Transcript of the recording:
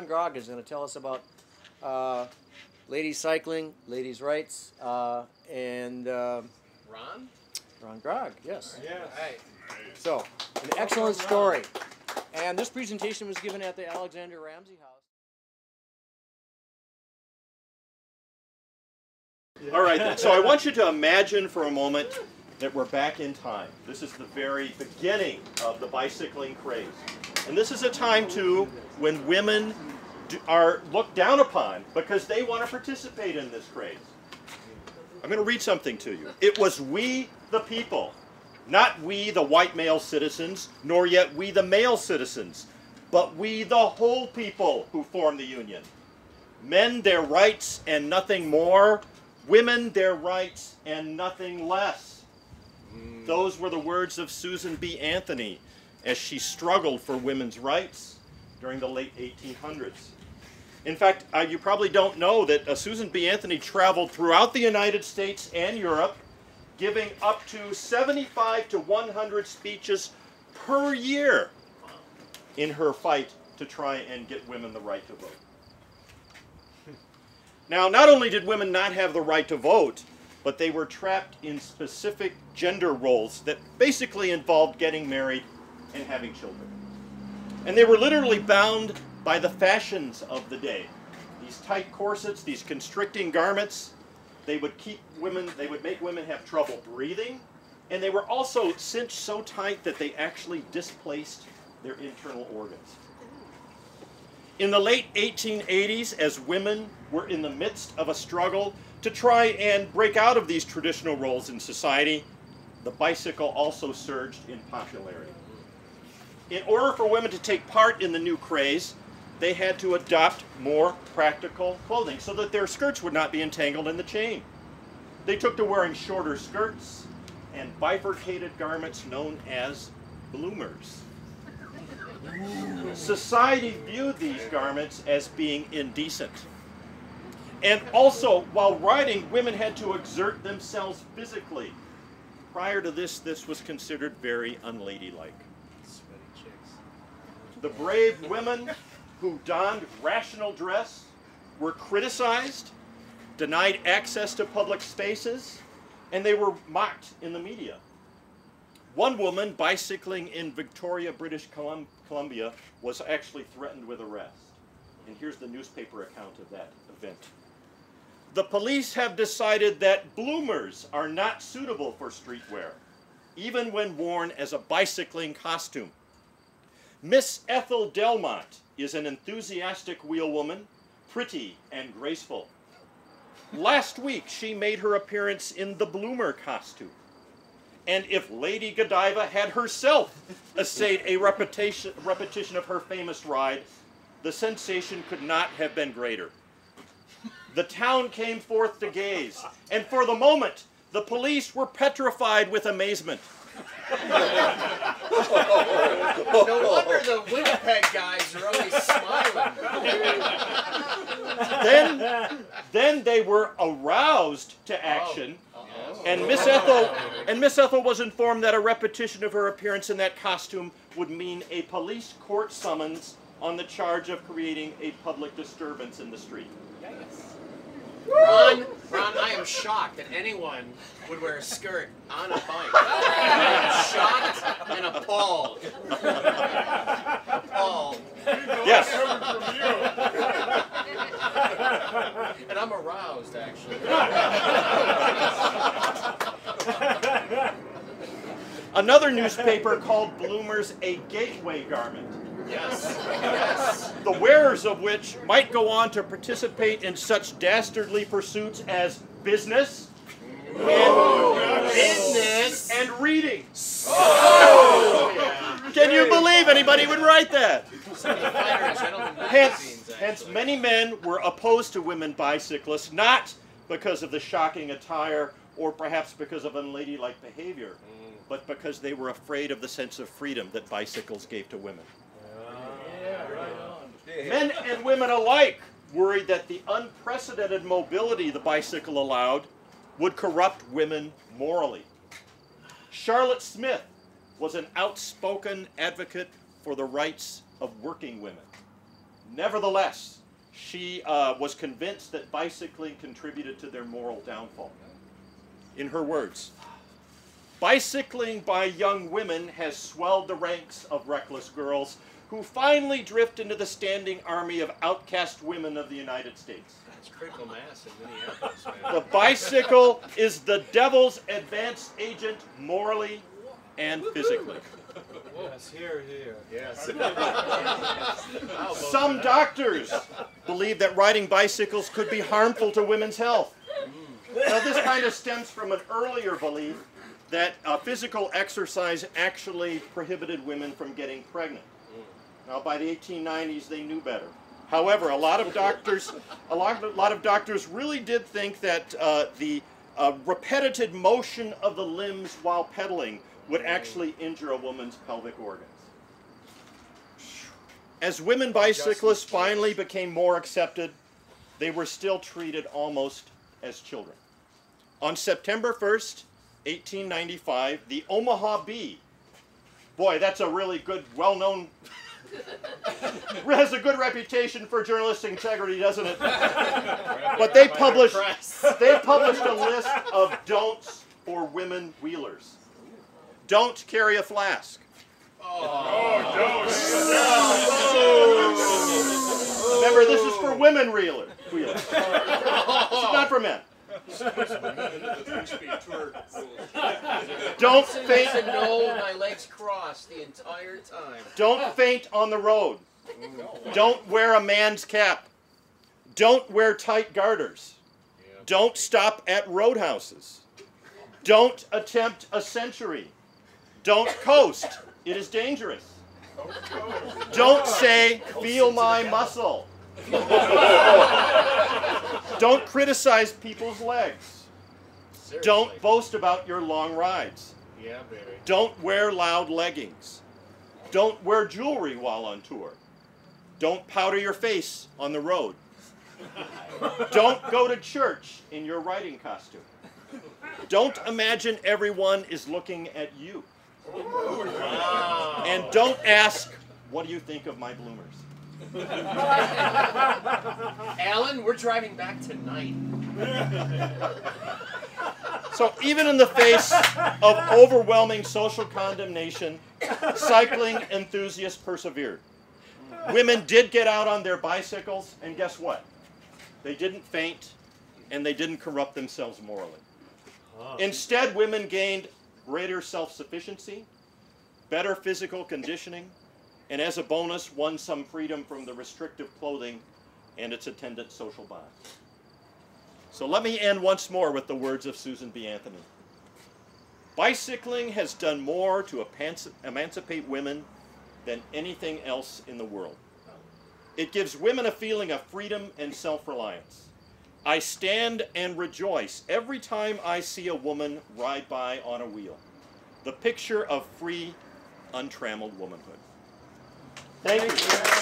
Ron Grog is going to tell us about ladies cycling, ladies' rights, and Ron Grog, yes. Yeah. Right. So, an excellent story. And this presentation was given at the Alexander Ramsey House. All right, so I want you to imagine for a moment that we're back in time. This is the very beginning of the bicycling craze. And this is a time, too, when women are looked down upon because they want to participate in this craze. I'm going to read something to you. It was we, the people, not we, the white male citizens, nor yet we, the male citizens, but we, the whole people, who formed the Union. Men, their rights and nothing more. Women, their rights and nothing less. Those were the words of Susan B. Anthony as she struggled for women's rights during the late 1800s. In fact, you probably don't know that Susan B. Anthony traveled throughout the United States and Europe, giving up to 75 to 100 speeches per year in her fight to try and get women the right to vote. Now, not only did women not have the right to vote, but they were trapped in specific gender roles that basically involved getting married and having children. And they were literally bound by the fashions of the day. These tight corsets, these constricting garments, they would make women have trouble breathing, and they were also cinched so tight that they actually displaced their internal organs. In the late 1880s, as women were in the midst of a struggle to try and break out of these traditional roles in society, the bicycle also surged in popularity. In order for women to take part in the new craze, they had to adopt more practical clothing so that their skirts would not be entangled in the chain. They took to wearing shorter skirts and bifurcated garments known as bloomers. Society viewed these garments as being indecent. And also, while riding, women had to exert themselves physically. Prior to this, this was considered very unladylike. The brave women who donned rational dress were criticized, denied access to public spaces, and they were mocked in the media. One woman bicycling in Victoria, British Columbia, was actually threatened with arrest. And here's the newspaper account of that event. The police have decided that bloomers are not suitable for streetwear, even when worn as a bicycling costume. Miss Ethel Delmont is an enthusiastic wheelwoman, pretty and graceful. Last week, she made her appearance in the bloomer costume. And if Lady Godiva had herself essayed a repetition of her famous ride, the sensation could not have been greater. The town came forth to gaze, and for the moment, the police were petrified with amazement. No wonder the Winnipeg guys are always smiling. Then they were aroused to action, and Miss Ethel was informed that a repetition of her appearance in that costume would mean a police court summons on the charge of creating a public disturbance in the street. Ron, I am shocked that anyone would wear a skirt on a bike. I am shocked and appalled. Appalled. Yes. And I'm aroused, actually. Another newspaper called bloomers a gateway garment. Yes, yes. The wearers of which might go on to participate in such dastardly pursuits as business, and reading. Can you believe anybody would write that? Hence, many men were opposed to women bicyclists, not because of the shocking attire or perhaps because of unladylike behavior, but because they were afraid of the sense of freedom that bicycles gave to women. Men and women alike worried that the unprecedented mobility the bicycle allowed would corrupt women morally. Charlotte Smith was an outspoken advocate for the rights of working women. Nevertheless, she was convinced that bicycling contributed to their moral downfall. In her words, "Bicycling by young women has swelled the ranks of reckless girls who finally drift into the standing army of outcast women of the United States. It's critical mass in Minneapolis, man. The bicycle is the devil's advance agent morally and physically." Yes, here. Yes. Some doctors believe that riding bicycles could be harmful to women's health. Now, this kind of stems from an earlier belief that physical exercise actually prohibited women from getting pregnant. Now, by the 1890s, they knew better. However, a lot of doctors really did think that the repetitive motion of the limbs while pedaling would actually injure a woman's pelvic organs. As women bicyclists finally became more accepted, they were still treated almost as children. On September 1st, 1895, the Omaha Bee, boy, that's a really good, well-known, has a good reputation for journalistic integrity, doesn't it? But they published a list of don'ts for women wheelers. Don't carry a flask. Remember, this is for women wheelers. It's not for men. Don't faint. To know my legs crossed the entire time. Don't faint on the road. Don't wear a man's cap. Don't wear tight garters. Don't stop at roadhouses. Don't attempt a century. Don't coast. It is dangerous. Don't say, "Feel my muscle." Don't criticize people's legs. Seriously. Don't boast about your long rides. Yeah, baby. Don't wear loud leggings. Don't wear jewelry while on tour. Don't powder your face on the road. Don't go to church in your riding costume. Don't imagine everyone is looking at you. Wow. And don't ask, "What do you think of my bloomers?" Alan, we're driving back tonight. So even in the face of overwhelming social condemnation, cycling enthusiasts persevered. Women did get out on their bicycles, and guess what? They didn't faint, and they didn't corrupt themselves morally. Instead, women gained greater self-sufficiency, better physical conditioning, and as a bonus, won some freedom from the restrictive clothing and its attendant social bonds. So let me end once more with the words of Susan B. Anthony. "Bicycling has done more to emancipate women than anything else in the world. It gives women a feeling of freedom and self-reliance. I stand and rejoice every time I see a woman ride by on a wheel. The picture of free, untrammeled womanhood." Thank you.